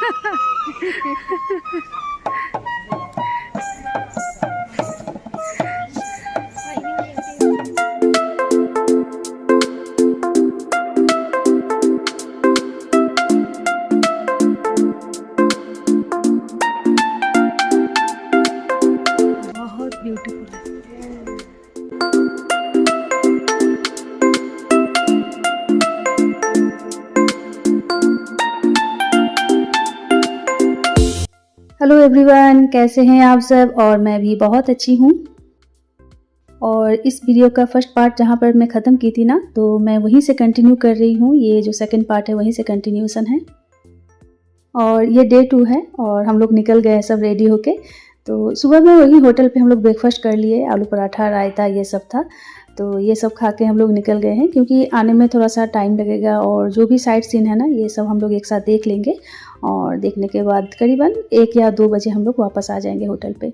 बहुत ब्यूटीफुल है। Hello everyone, कैसे हैं आप सब। और मैं भी बहुत अच्छी हूँ। और इस वीडियो का फर्स्ट पार्ट जहाँ पर मैं ख़त्म की थी ना, तो मैं वहीं से कंटिन्यू कर रही हूँ। ये जो सेकंड पार्ट है वहीं से कंटिन्यूसन है। और ये डे 2 है और हम लोग निकल गए सब रेडी होके। तो सुबह में वही होटल पे हम लोग ब्रेकफास्ट कर लिए, आलू पराठा, रायता ये सब था। तो ये सब खा के हम लोग निकल गए हैं, क्योंकि आने में थोड़ा सा टाइम लगेगा और जो भी साइट सीन है ना ये सब हम लोग एक साथ देख लेंगे। और देखने के बाद करीबन 1 या 2 बजे हम लोग वापस आ जाएंगे होटल पे।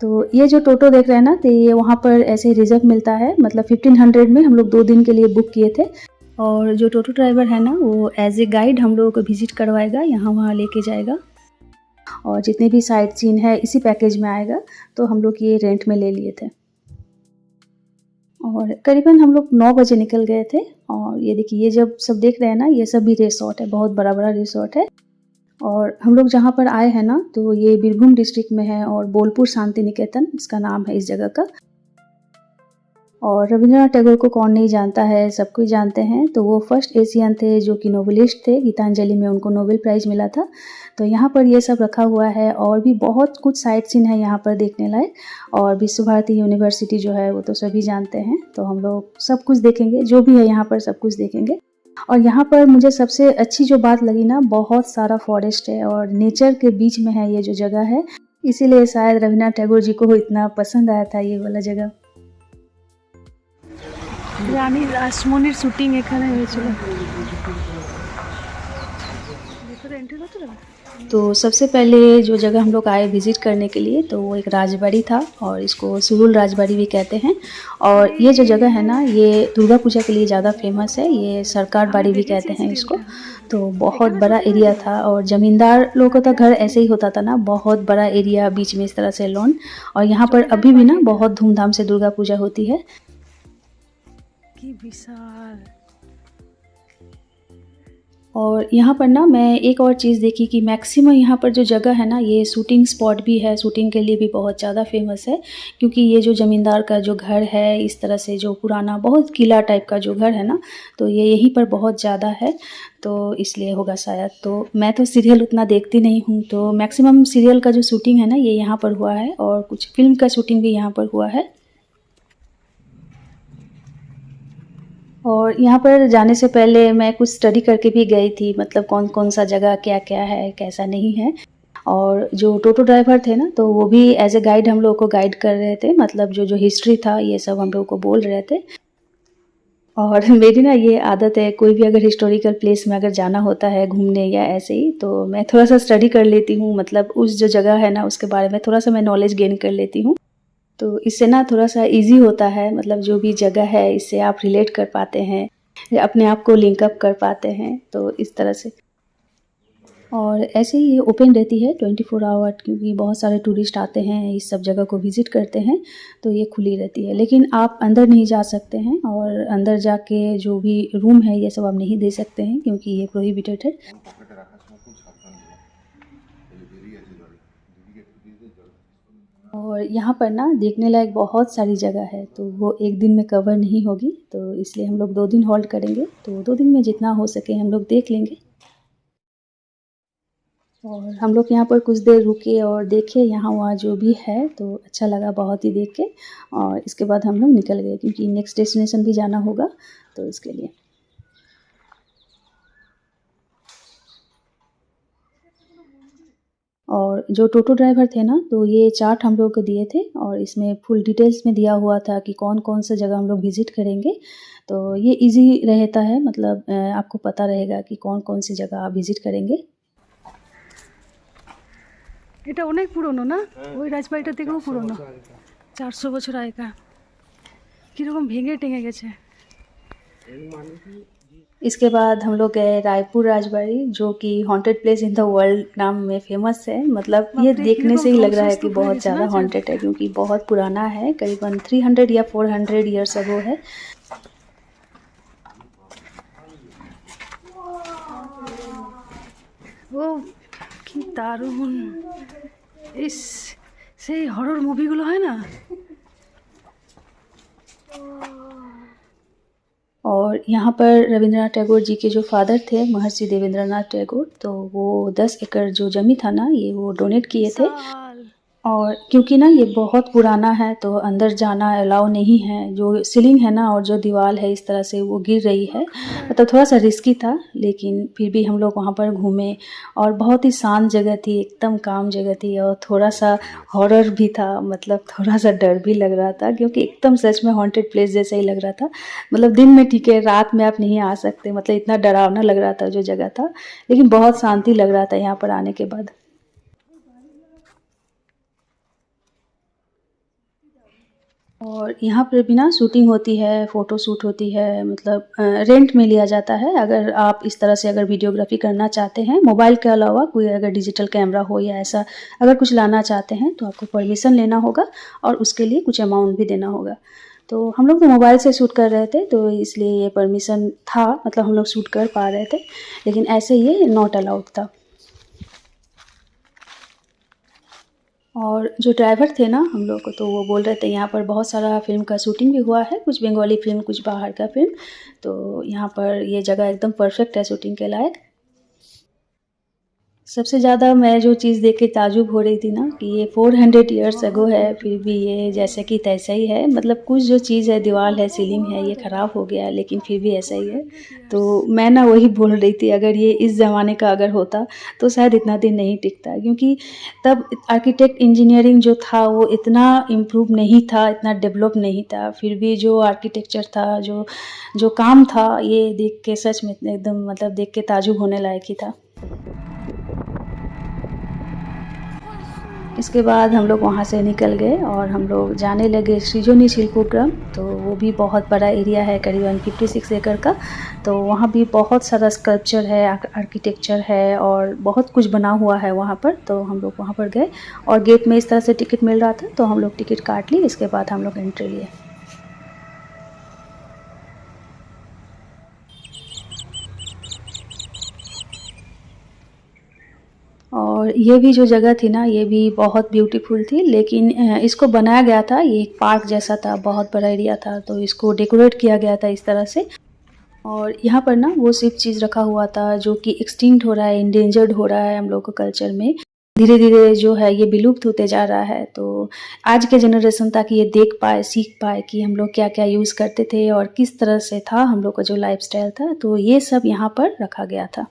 तो ये जो टोटो देख रहे हैं ना, तो ये वहाँ पर ऐसे रिजर्व मिलता है, मतलब 1500 में हम लोग 2 दिन के लिए बुक किए थे। और जो टोटो ड्राइवर है ना वो एज ए गाइड हम लोगों को विजिट करवाएगा, यहाँ वहाँ लेके जाएगा। और जितने भी साइट सीन है इसी पैकेज में आएगा। तो हम लोग ये रेंट में ले लिए थे। और करीबन हम लोग 9 बजे निकल गए थे। और ये देखिए, ये जब सब देख रहे हैं ना, ये सब भी रिसोर्ट है, बहुत बड़ा बड़ा रिसोर्ट है। और हम लोग जहाँ पर आए हैं ना, तो ये बीरभूम डिस्ट्रिक्ट में है और बोलपुर शांति निकेतन इसका नाम है इस जगह का। और रविंद्रनाथ टैगोर को कौन नहीं जानता है, सब कोई जानते हैं। तो वो फर्स्ट एशियन थे जो कि नोवेलिस्ट थे। गीतांजलि में उनको नोबेल प्राइज़ मिला था। तो यहाँ पर ये सब रखा हुआ है और भी बहुत कुछ साइट सीन है यहाँ पर देखने लायक। और विश्व भारती यूनिवर्सिटी जो है वो तो सभी जानते हैं। तो हम लोग सब कुछ देखेंगे, जो भी है यहाँ पर सब कुछ देखेंगे। और यहाँ पर मुझे सबसे अच्छी जो बात लगी ना, बहुत सारा फॉरेस्ट है और नेचर के बीच में है ये जो जगह है। इसीलिए शायद रविन्द्रनाथ टैगोर जी को इतना पसंद आया था ये वाला जगह। রানী রাসমণির শুটিং এখানে হয়েছিল। तो सबसे पहले जो जगह हम लोग आए विज़िट करने के लिए, तो वो एक राजबाड़ी था और इसको सुरुल राजबाड़ी भी कहते हैं। और ये जो जगह है ना, ये दुर्गा पूजा के लिए ज़्यादा फेमस है। ये सरकार बाड़ी भी कहते हैं इसको। तो बहुत बड़ा एरिया था और ज़मींदार लोगों का घर ऐसे ही होता था ना, बहुत बड़ा एरिया, बीच में इस तरह से लॉन। और यहाँ पर अभी भी ना बहुत धूमधाम से दुर्गा पूजा होती है। की विशाल। और यहाँ पर ना मैं एक और चीज़ देखी कि मैक्सिमम यहाँ पर जो जगह है ना, ये शूटिंग स्पॉट भी है, शूटिंग के लिए भी बहुत ज़्यादा फेमस है। क्योंकि ये जो ज़मींदार का जो घर है, इस तरह से जो पुराना बहुत किला टाइप का जो घर है ना, तो ये यहीं पर बहुत ज़्यादा है। तो इसलिए होगा शायद। तो मैं तो सीरियल उतना देखती नहीं हूँ, तो मैक्सिमम सीरियल का जो शूटिंग है ना ये यहाँ पर हुआ है और कुछ फिल्म का शूटिंग भी यहाँ पर हुआ है। और यहाँ पर जाने से पहले मैं कुछ स्टडी करके भी गई थी, मतलब कौन कौन सा जगह क्या क्या है, कैसा नहीं है। और जो टोटो ड्राइवर थे ना, तो वो भी एज ए गाइड हम लोग को गाइड कर रहे थे, मतलब जो जो हिस्ट्री था ये सब हम लोग को बोल रहे थे। और मेरी ना ये आदत है, कोई भी अगर हिस्टोरिकल प्लेस में अगर जाना होता है घूमने या ऐसे ही, तो मैं थोड़ा सा स्टडी कर लेती हूँ, मतलब उस जो जगह है ना उसके बारे में थोड़ा सा मैं नॉलेज गेन कर लेती हूँ। तो इससे ना थोड़ा सा इजी होता है, मतलब जो भी जगह है इससे आप रिलेट कर पाते हैं, अपने आप को लिंक अप कर पाते हैं, तो इस तरह से। और ऐसे ही ये ओपन रहती है 24 आवर, क्योंकि बहुत सारे टूरिस्ट आते हैं इस सब जगह को विज़िट करते हैं, तो ये खुली रहती है। लेकिन आप अंदर नहीं जा सकते हैं और अंदर जाके जो भी रूम है ये सब आप नहीं दे सकते हैं, क्योंकि ये प्रोहिबिटेड है। और यहाँ पर ना देखने लायक बहुत सारी जगह है, तो वो एक दिन में कवर नहीं होगी, तो इसलिए हम लोग 2 दिन होल्ड करेंगे। तो 2 दिन में जितना हो सके हम लोग देख लेंगे। और हम लोग यहाँ पर कुछ देर रुके और देखे यहाँ वहाँ जो भी है, तो अच्छा लगा बहुत ही देख के। और इसके बाद हम लोग निकल गए, क्योंकि नेक्स्ट डेस्टिनेशन भी जाना होगा, तो इसके लिए। और जो टोटो ड्राइवर थे ना, तो ये चार्ट हम लोग को दिए थे और इसमें फुल डिटेल्स में दिया हुआ था कि कौन कौन सा जगह हम लोग विज़िट करेंगे। तो ये इजी रहता है, मतलब आपको पता रहेगा कि कौन कौन सी जगह आप विज़िट करेंगे। এটা অনেক পুরনো না, ওই রাজবাড়িটা থেকেও পুরনো, 400 বছর আগেকার। কীরকম ভেঙে টেঙে গেছে। इसके बाद हम लोग गए रायपुर राजबाड़ी, जो कि haunted place in the world नाम में फेमस है। मतलब ये देखने से ही लग रहा है कि बहुत ज़्यादा हॉन्टेड है, क्योंकि बहुत पुराना है, करीबन 300 या 400 ईयर्स अगो है। ও কি দারুণ! ইস, সেই হরর মুভিগুলো হয় না। और यहाँ पर रविंद्रनाथ टैगोर जी के जो फादर थे, महर्षि देवेंद्रनाथ टैगोर, तो वो 10 एकड़ जो ज़मीन था ना, ये वो डोनेट किए थे। और क्योंकि ना ये बहुत पुराना है तो अंदर जाना अलाउ नहीं है। जो सीलिंग है ना और जो दीवार है इस तरह से वो गिर रही है, मतलब थोड़ा सा रिस्की था, लेकिन फिर भी हम लोग वहाँ पर घूमे और बहुत ही शांत जगह थी, एकदम काम जगह थी और थोड़ा सा हॉरर भी था, मतलब थोड़ा सा डर भी लग रहा था, क्योंकि एकदम सच में हॉन्टेड प्लेस जैसा ही लग रहा था। मतलब दिन में ठीक है, रात में आप नहीं आ सकते, मतलब इतना डरावना लग रहा था जो जगह था, लेकिन बहुत शांति लग रहा था यहाँ पर आने के बाद। और यहाँ पर भी ना शूटिंग होती है, फ़ोटो शूट होती है, मतलब रेंट में लिया जाता है। अगर आप इस तरह से अगर वीडियोग्राफी करना चाहते हैं, मोबाइल के अलावा कोई अगर डिजिटल कैमरा हो या ऐसा अगर कुछ लाना चाहते हैं, तो आपको परमिशन लेना होगा और उसके लिए कुछ अमाउंट भी देना होगा। तो हम लोग तो मोबाइल से शूट कर रहे थे, तो इसलिए ये परमिशन था, मतलब हम लोग शूट कर पा रहे थे, लेकिन ऐसे ये नॉट अलाउड था। और जो ड्राइवर थे ना हम लोग को, तो वो बोल रहे थे यहाँ पर बहुत सारा फ़िल्म का शूटिंग भी हुआ है, कुछ बंगाली फ़िल्म, कुछ बाहर का फ़िल्म, तो यहाँ पर ये जगह एकदम परफेक्ट है शूटिंग के लायक। सबसे ज़्यादा मैं जो चीज़ देख के ताज्जुब हो रही थी ना, कि ये 400 ईयर्स अगो है, फिर भी ये जैसे कि तैसा ही है। मतलब कुछ जो चीज़ है, दीवार है, सीलिंग है, ये ख़राब हो गया है, लेकिन फिर भी ऐसा ही है। तो मैं ना वही बोल रही थी, अगर ये इस ज़माने का अगर होता तो शायद इतना दिन नहीं टिकता, क्योंकि तब आर्किटेक्ट इंजीनियरिंग जो था वो इतना इम्प्रूव नहीं था, इतना डेवलप नहीं था। फिर भी जो आर्किटेक्चर था, जो काम था, ये देख के सच में एकदम मतलब देख के ताज्जुब होने लायक ही था। इसके बाद हम लोग वहाँ से निकल गए और हम लोग जाने लगे सृजनी शिल्पोग्राम। तो वो भी बहुत बड़ा एरिया है, करीबन 56 एकड़ का। तो वहाँ भी बहुत सारा स्कल्पचर है, आर्किटेक्चर है और बहुत कुछ बना हुआ है वहाँ पर। तो हम लोग वहाँ पर गए और गेट में इस तरह से टिकट मिल रहा था, तो हम लोग टिकट काट ली। इसके बाद हम लोग एंट्री लिए। और ये भी जो जगह थी ना, ये भी बहुत ब्यूटीफुल थी, लेकिन इसको बनाया गया था, ये एक पार्क जैसा था, बहुत बड़ा एरिया था, तो इसको डेकोरेट किया गया था इस तरह से। और यहाँ पर ना वो सिर्फ चीज़ रखा हुआ था जो कि एक्सटिंक्ट हो रहा है, इंडेंजर्ड हो रहा है हम लोग के कल्चर में, धीरे धीरे जो है ये विलुप्त होते जा रहा है। तो आज के जनरेशन ताकि ये देख पाए, सीख पाए कि हम लोग क्या क्या यूज़ करते थे और किस तरह से था हम लोग का जो लाइफस्टाइल था, तो ये सब यहाँ पर रखा गया था।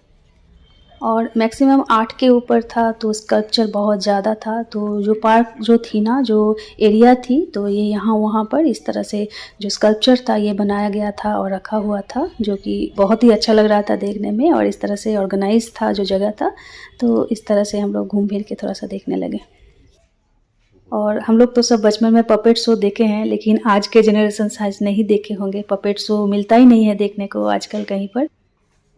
और मैक्सिमम 8 के ऊपर था, तो स्कल्पचर बहुत ज़्यादा था। तो जो पार्क जो थी ना, जो एरिया थी, तो ये यहाँ वहाँ पर इस तरह से जो स्कल्पचर था ये बनाया गया था और रखा हुआ था, जो कि बहुत ही अच्छा लग रहा था देखने में। और इस तरह से ऑर्गेनाइज था जो जगह था, तो इस तरह से हम लोग घूम फिर के थोड़ा सा देखने लगे। और हम लोग तो सब बचपन में पपेट शो देखे हैं, लेकिन आज के जनरेशन शायद नहीं देखे होंगे। पपेट शो मिलता ही नहीं है देखने को आजकल कहीं पर।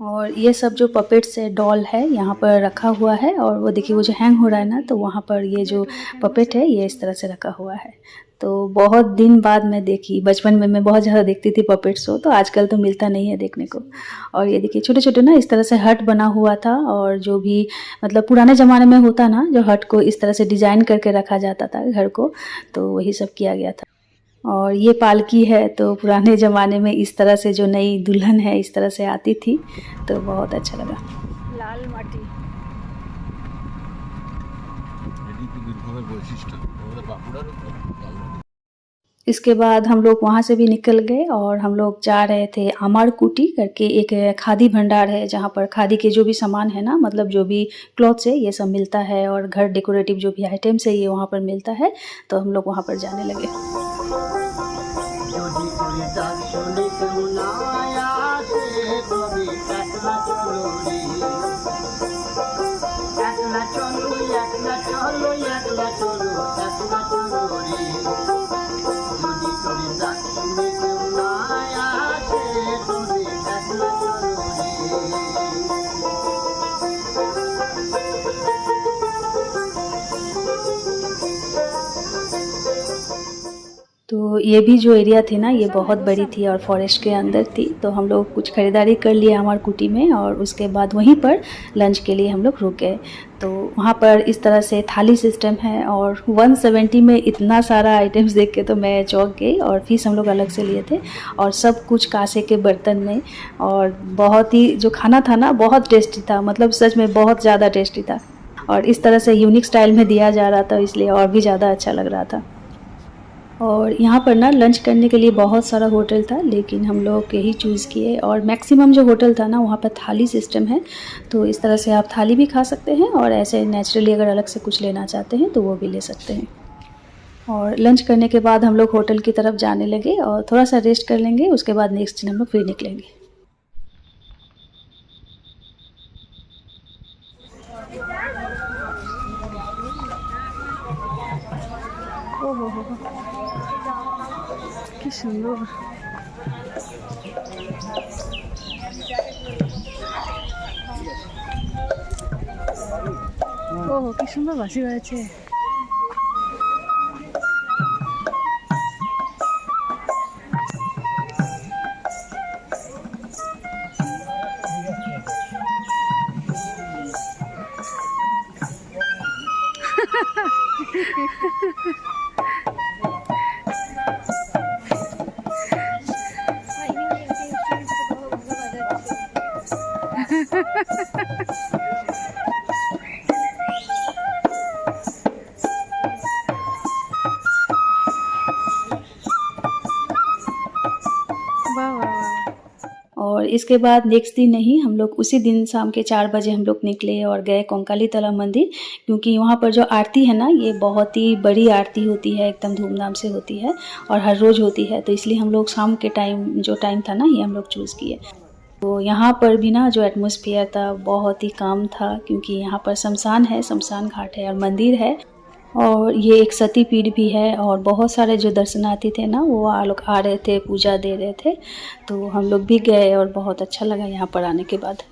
और ये सब जो पपेट्स है, डॉल है, यहाँ पर रखा हुआ है। और वो देखिए वो जो हैंग हो रहा है ना, तो वहाँ पर ये जो पपेट है ये इस तरह से रखा हुआ है। तो बहुत दिन बाद मैं देखी, बचपन में मैं बहुत ज़्यादा देखती थी पपेट शो, तो आजकल तो मिलता नहीं है देखने को। और ये देखिए छोटे छोटे ना इस तरह से हट बना हुआ था, और जो भी मतलब पुराने ज़माने में होता ना, जो हट को इस तरह से डिज़ाइन करके रखा जाता था घर को, तो वही सब किया गया था। और ये पालकी है, तो पुराने ज़माने में इस तरह से जो नई दुल्हन है इस तरह से आती थी, तो बहुत अच्छा लगा। लाल माटी। इसके बाद हम लोग वहाँ से भी निकल गए और हम लोग जा रहे थे आमारकुटी करके, एक खादी भंडार है जहाँ पर खादी के जो भी सामान है ना, मतलब जो भी क्लॉथ्स है ये सब मिलता है, और घर डेकोरेटिव जो भी आइटम्स है ये वहाँ पर मिलता है। तो हम लोग वहाँ पर जाने लगे। ये भी जो एरिया थी ना ये बहुत बड़ी थी और फॉरेस्ट के अंदर थी, तो हम लोग कुछ ख़रीदारी कर लिया हमारे कुटी में और उसके बाद वहीं पर लंच के लिए हम लोग रुक गए। तो वहाँ पर इस तरह से थाली सिस्टम है और 170 में इतना सारा आइटम्स देख के तो मैं चौंक गई। और फ़िश हम लोग अलग से लिए थे और सब कुछ कांसे के बर्तन में, और बहुत ही जो खाना था ना बहुत टेस्टी था, मतलब सच में बहुत ज़्यादा टेस्टी था। और इस तरह से यूनिक स्टाइल में दिया जा रहा था इसलिए और भी ज़्यादा अच्छा लग रहा था। और यहाँ पर ना लंच करने के लिए बहुत सारा होटल था, लेकिन हम लोग यही चूज़ किए। और मैक्सिमम जो होटल था ना वहाँ पर थाली सिस्टम है, तो इस तरह से आप थाली भी खा सकते हैं और ऐसे नेचुरली अगर अलग से कुछ लेना चाहते हैं तो वो भी ले सकते हैं। और लंच करने के बाद हम लोग होटल की तरफ जाने लगे और थोड़ा सा रेस्ट कर लेंगे, उसके बाद नेक्स्ट दिन हम लोग फिर निकलेंगे। ओहो हो, কি সুন্দর। ওহো কি সুন্দর বাঁশি বাজছে। वाह वाह वाह। और इसके बाद नेक्स्ट दिन नहीं, हम लोग उसी दिन शाम के 4 बजे हम लोग निकले और गए कंकाली तला मंदिर, क्योंकि वहाँ पर जो आरती है ना ये बहुत ही बड़ी आरती होती है, एकदम धूमधाम से होती है और हर रोज़ होती है। तो इसलिए हम लोग शाम के जो टाइम था ना ये हम लोग चूज़ किए। तो यहाँ पर भी ना जो एटमॉस्फेयर था बहुत ही काम था, क्योंकि यहाँ पर शमशान है, शमशान घाट है और मंदिर है। और ये एक सती पीठ भी है और बहुत सारे जो दर्शनार्थी थे ना वो लोग आ रहे थे, पूजा दे रहे थे। तो हम लोग भी गए और बहुत अच्छा लगा यहाँ पर आने के बाद।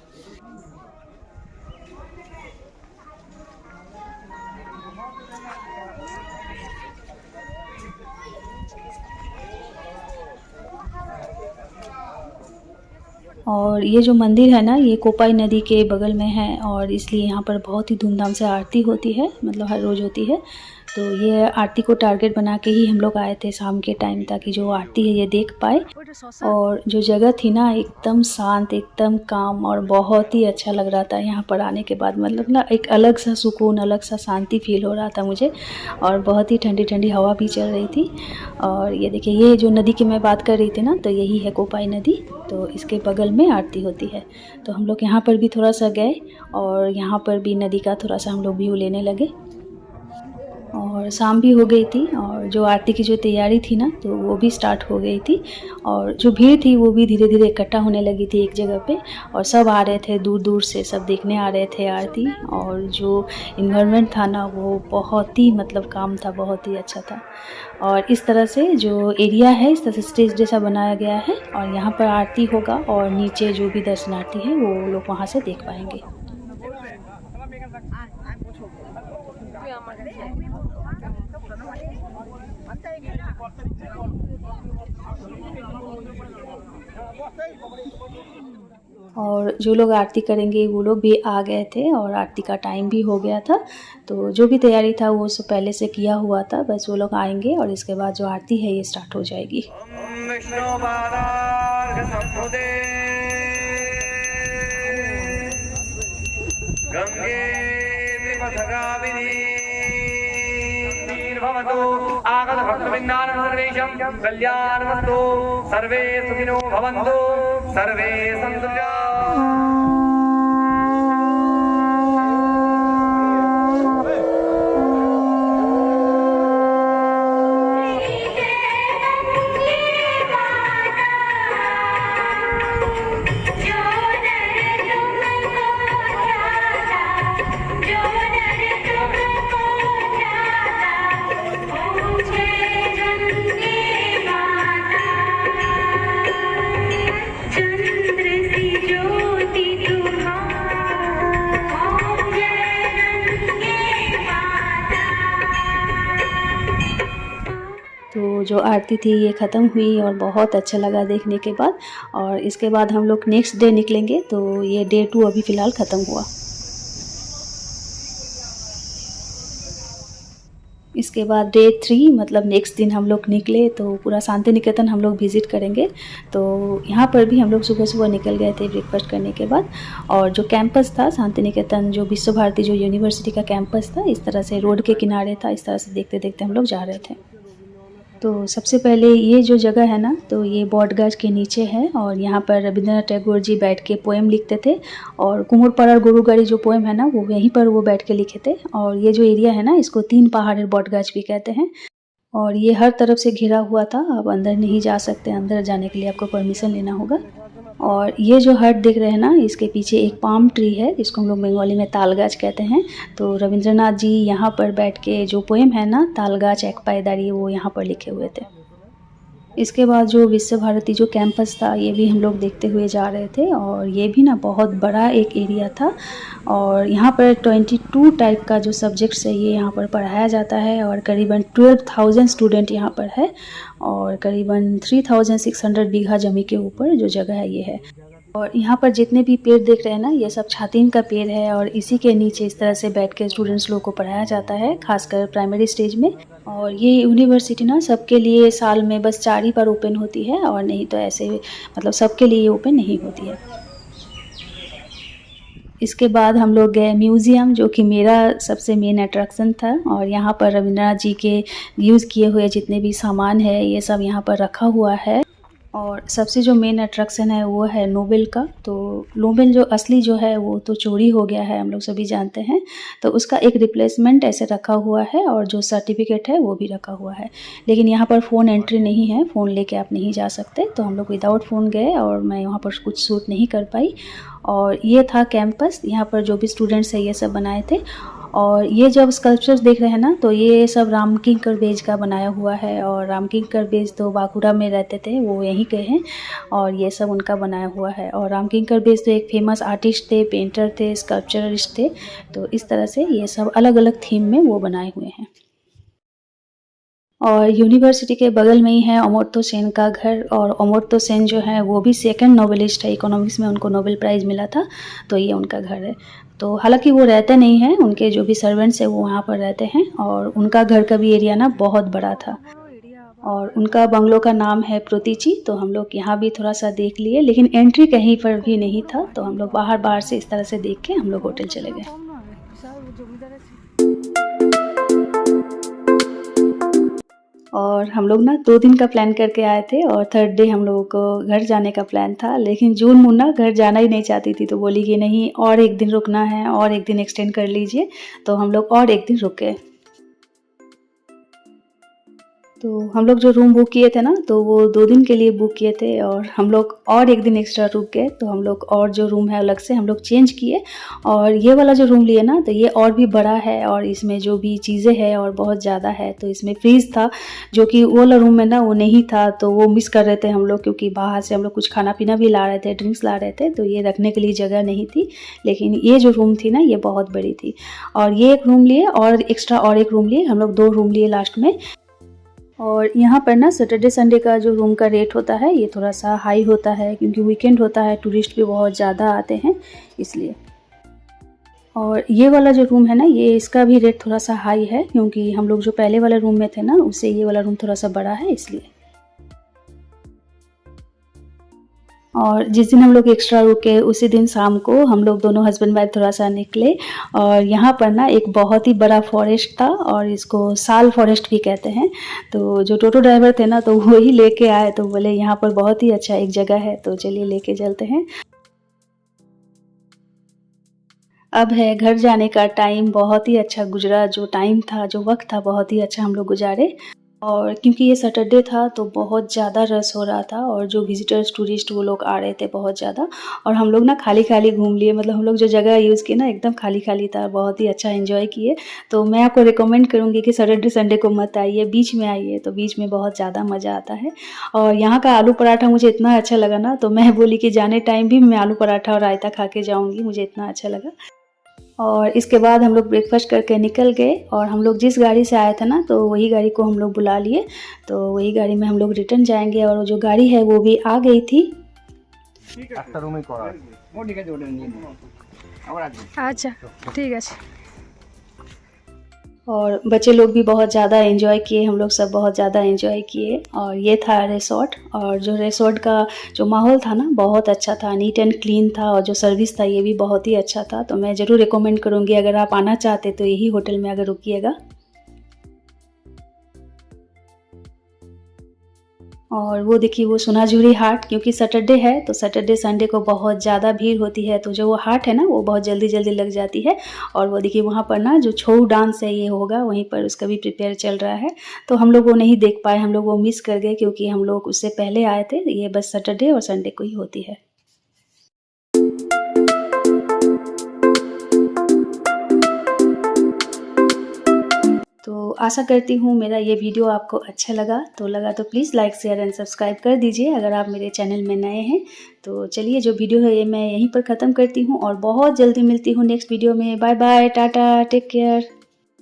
और ये जो मंदिर है ना ये कोपाई नदी के बगल में है और इसलिए यहाँ पर बहुत ही धूमधाम से आरती होती है, मतलब हर रोज़ होती है। तो ये आरती को टारगेट बना के ही हम लोग आए थे शाम के टाइम, ताकि जो आरती है ये देख पाए। और जो जगह थी ना एकदम शांत, एकदम काम और बहुत ही अच्छा लग रहा था यहाँ पर आने के बाद। मतलब ना एक अलग सा सुकून, अलग सा शांति फील हो रहा था मुझे। और बहुत ही ठंडी ठंडी हवा भी चल रही थी। और ये देखिए ये जो नदी की मैं बात कर रही थी ना, तो यही है कोपाई नदी, तो इसके बगल में आरती होती है। तो हम लोग यहाँ पर भी थोड़ा सा गए और यहाँ पर भी नदी का थोड़ा सा हम लोग व्यू लेने लगे। और शाम भी हो गई थी और जो आरती की जो तैयारी थी ना तो वो भी स्टार्ट हो गई थी। और जो भीड़ थी वो भी धीरे धीरे इकट्ठा होने लगी थी एक जगह पे, और सब आ रहे थे दूर दूर से, सब देखने आ रहे थे आरती। और जो इन्वायरमेंट था ना वो बहुत ही मतलब काम था, बहुत ही अच्छा था। और इस तरह से जो एरिया है इस तरह से स्टेज जैसा बनाया गया है और यहाँ पर आरती होगा और नीचे जो भी दर्शनार्थी हैं वो लोग वहाँ से देख पाएंगे। और जो लोग आरती करेंगे वो लोग भी आ गए थे और आरती का टाइम भी हो गया था। तो जो भी तैयारी था वो सब पहले से किया हुआ था, बस वो लोग आएंगे और इसके बाद जो आरती है ये स्टार्ट हो जाएगी। आगत भक्तवृन्दान सर्वेषां कल्याणमस्तु, सर्वे सुखिनो भवन्तु, सर्वे सन्तु। चंद्र सी जो जो आरती थी ये ख़त्म हुई और बहुत अच्छा लगा देखने के बाद। और इसके बाद हम लोग नेक्स्ट डे निकलेंगे, तो ये डे 2 अभी फ़िलहाल ख़त्म हुआ। इसके बाद डे 3 मतलब नेक्स्ट दिन हम लोग निकले, तो पूरा शांति निकेतन हम लोग विज़िट करेंगे। तो यहाँ पर भी हम लोग सुबह-सुबह निकल गए थे ब्रेकफास्ट करने के बाद। और जो कैंपस था शांति निकेतन, जो विश्व भारती जो यूनिवर्सिटी का कैंपस था, इस तरह से रोड के किनारे था, इस तरह से देखते-देखते हम लोग जा रहे थे। तो सबसे पहले ये जो जगह है ना, तो ये बॉटगाछ के नीचे है और यहाँ पर रविंद्रनाथ टैगोर जी बैठ के पोएम लिखते थे। और कुमुर पारा गुरुगाड़ी जो पोएम है ना, वो यहीं पर वो बैठ के लिखे थे। और ये जो एरिया है ना, इसको 3 पहाड़ी बॉटगाछ भी कहते हैं। और ये हर तरफ से घिरा हुआ था, आप अंदर नहीं जा सकते, अंदर जाने के लिए आपको परमिशन लेना होगा। और ये जो हट दिख रहे हैं ना, इसके पीछे एक पाम ट्री है, इसको हम लोग बंगाली में तालगाछ कहते हैं। तो रविंद्रनाथ जी यहाँ पर बैठ के जो पोएम है ना, तालगाछ एक पायदारी, वो यहाँ पर लिखे हुए थे। इसके बाद जो विश्व भारती जो कैंपस था, ये भी हम लोग देखते हुए जा रहे थे। और ये भी ना बहुत बड़ा एक एरिया था और यहाँ पर 22 टाइप का जो सब्जेक्ट्स है ये यहाँ पर पढ़ाया जाता है। और करीबन 12,000 स्टूडेंट यहाँ पर है और करीबन 3,600 बीघा ज़मीन के ऊपर जो जगह है ये है। और यहाँ पर जितने भी पेड़ देख रहे हैं ना, ये सब छातीन का पेड़ है और इसी के नीचे इस तरह से बैठ के स्टूडेंट्स लोग को पढ़ाया जाता है, खासकर प्राइमरी स्टेज में। और ये यूनिवर्सिटी ना सबके लिए साल में बस 4 ही बार ओपन होती है, और नहीं तो ऐसे मतलब सबके लिए ओपन नहीं होती है। इसके बाद हम लोग गए म्यूज़ियम, जो कि मेरा सबसे मेन अट्रैक्शन था। और यहाँ पर रविंद्रनाथ जी के यूज़ किए हुए जितने भी सामान है ये सब यहाँ पर रखा हुआ है। और सबसे जो मेन अट्रैक्शन है वो है नोबेल का। तो नोबेल जो असली जो है वो तो चोरी हो गया है, हम लोग सभी जानते हैं। तो उसका एक रिप्लेसमेंट ऐसे रखा हुआ है और जो सर्टिफिकेट है वो भी रखा हुआ है। लेकिन यहाँ पर फ़ोन एंट्री नहीं है, फ़ोन लेके आप नहीं जा सकते। तो हम लोग विदाउट फ़ोन गए और मैं यहाँ पर कुछ शूट नहीं कर पाई। और ये था कैंपस, यहाँ पर जो भी स्टूडेंट्स है ये सब बनाए थे। और ये जब स्कल्पचर्स देख रहे हैं ना, तो ये सब रामकिंकर बेज का बनाया हुआ है। और रामकिंकर बेज तो बांकुड़ा में रहते थे, वो यहीं के हैं और ये सब उनका बनाया हुआ है। और रामकिंकर बेज तो एक फेमस आर्टिस्ट थे, पेंटर थे, स्कल्पचरिस्ट थे। तो इस तरह से ये सब अलग अलग थीम में वो बनाए हुए हैं। और यूनिवर्सिटी के बगल में ही है अमर्त्य सेन का घर। और अमर्त्य सेन जो है वो भी सेकंड नोबेलिस्ट है, इकोनॉमिक्स में उनको नोबेल प्राइज़ मिला था। तो ये उनका घर है। तो हालांकि वो रहते नहीं हैं, उनके जो भी सर्वेंट्स हैं वो वहाँ पर रहते हैं। और उनका घर का भी एरिया ना बहुत बड़ा था। और उनका बंगलो का नाम है प्रोतीची। तो हम लोग यहाँ भी थोड़ा सा देख लिए, लेकिन एंट्री कहीं पर भी नहीं था। तो हम लोग बाहर से इस तरह से देख के हम लोग होटल चले गए। और हम लोग ना 2 दिन का प्लान करके आए थे और 3rd डे हम लोगों को घर जाने का प्लान था। लेकिन जून मुन्ना घर जाना ही नहीं चाहती थी, तो बोली कि नहीं और 1 दिन रुकना है और 1 दिन एक्सटेंड कर लीजिए। तो हम लोग और 1 दिन रुके। तो हम लोग जो रूम बुक किए थे ना, तो वो 2 दिन के लिए बुक किए थे और हम लोग और 1 दिन एक्स्ट्रा रुक गए। तो हम लोग और जो रूम है अलग से हम लोग चेंज किए। और ये वाला जो रूम लिए ना, तो ये और भी बड़ा है और इसमें जो भी चीज़ें हैं और बहुत ज़्यादा है। तो इसमें फ्रीज़ था, जो कि वो वाला रूम में ना वो नहीं था। तो वो मिस कर रहे थे हम लोग, क्योंकि बाहर से हम लोग कुछ खाना पीना भी ला रहे थे, ड्रिंक्स ला रहे थे। तो ये रखने के लिए जगह नहीं थी। लेकिन ये जो रूम थी ना, ये बहुत बड़ी थी। और ये एक रूम लिए और एक्स्ट्रा और एक रूम लिए, हम लोग 2 रूम लिए लास्ट में। और यहाँ पर ना सैटरडे संडे का जो रूम का रेट होता है ये थोड़ा सा हाई होता है, क्योंकि वीकेंड होता है, टूरिस्ट भी बहुत ज़्यादा आते हैं इसलिए। और ये वाला जो रूम है ना, ये इसका भी रेट थोड़ा सा हाई है, क्योंकि हम लोग जो पहले वाले रूम में थे ना, उससे ये वाला रूम थोड़ा सा बड़ा है इसलिए। और जिस दिन हम लोग एक्स्ट्रा रुके उसी दिन शाम को हम लोग दोनों हस्बैंड वाइफ थोड़ा सा निकले। और यहाँ पर ना एक बहुत ही बड़ा फॉरेस्ट था और इसको साल फॉरेस्ट भी कहते हैं। तो जो टोटो ड्राइवर थे ना, तो वही लेके आए। तो बोले यहाँ पर बहुत ही अच्छा एक जगह है, तो चलिए लेके चलते हैं। अब है घर जाने का टाइम। बहुत ही अच्छा गुजरा, जो टाइम था, जो वक्त था, बहुत ही अच्छा हम लोग गुजारे। और क्योंकि ये सैटरडे था तो बहुत ज़्यादा रश हो रहा था और जो विजिटर्स टूरिस्ट वो लोग आ रहे थे बहुत ज़्यादा। और हम लोग ना खाली खाली घूम लिए, मतलब हम लोग जो जगह यूज़ किए ना एकदम खाली खाली था, बहुत ही अच्छा एंजॉय किए। तो मैं आपको रिकमेंड करूँगी कि सैटरडे संडे को मत आइए, बीच में आइए, तो बीच में बहुत ज़्यादा मज़ा आता है। और यहाँ का आलू पराठा मुझे इतना अच्छा लगा ना, तो मैं बोली कि जाने टाइम भी मैं आलू पराठा और रायता खा के जाऊँगी, मुझे इतना अच्छा लगा। और इसके बाद हम लोग ब्रेकफास्ट करके निकल गए और हम लोग जिस गाड़ी से आए थे ना तो वही गाड़ी को हम लोग बुला लिए, तो वही गाड़ी में हम लोग रिटर्न जाएंगे। और जो गाड़ी है वो भी आ गई थी। अच्छा ठीक है। और बच्चे लोग भी बहुत ज़्यादा एंजॉय किए, हम लोग सब बहुत ज़्यादा एंजॉय किए। और ये था रिसोर्ट, और जो रिसोर्ट का जो माहौल था ना बहुत अच्छा था, नीट एंड क्लीन था, और जो सर्विस था ये भी बहुत ही अच्छा था। तो मैं ज़रूर रिकमेंड करूँगी, अगर आप आना चाहते तो यही होटल में अगर रुकिएगा। और वो देखिए वो सोनाझुरी हाट, क्योंकि सैटरडे है तो सैटरडे संडे को बहुत ज़्यादा भीड़ होती है, तो जो वो हाट है ना वो बहुत जल्दी जल्दी लग जाती है। और वो देखिए वहाँ पर ना जो छऊ डांस है ये होगा वहीं पर, उसका भी प्रिपेयर चल रहा है। तो हम लोग वो नहीं देख पाए, हम लोग वो मिस कर गए, क्योंकि हम लोग उससे पहले आए थे। ये बस सैटरडे और संडे को ही होती है। तो आशा करती हूँ मेरा ये वीडियो आपको अच्छा लगा, तो please like share and subscribe कर दीजिए अगर आप मेरे चैनल में नए हैं। तो चलिए जो वीडियो है ये मैं यहीं पर ख़त्म करती हूँ, और बहुत जल्दी मिलती हूँ नेक्स्ट वीडियो में। Bye bye, tata, take care.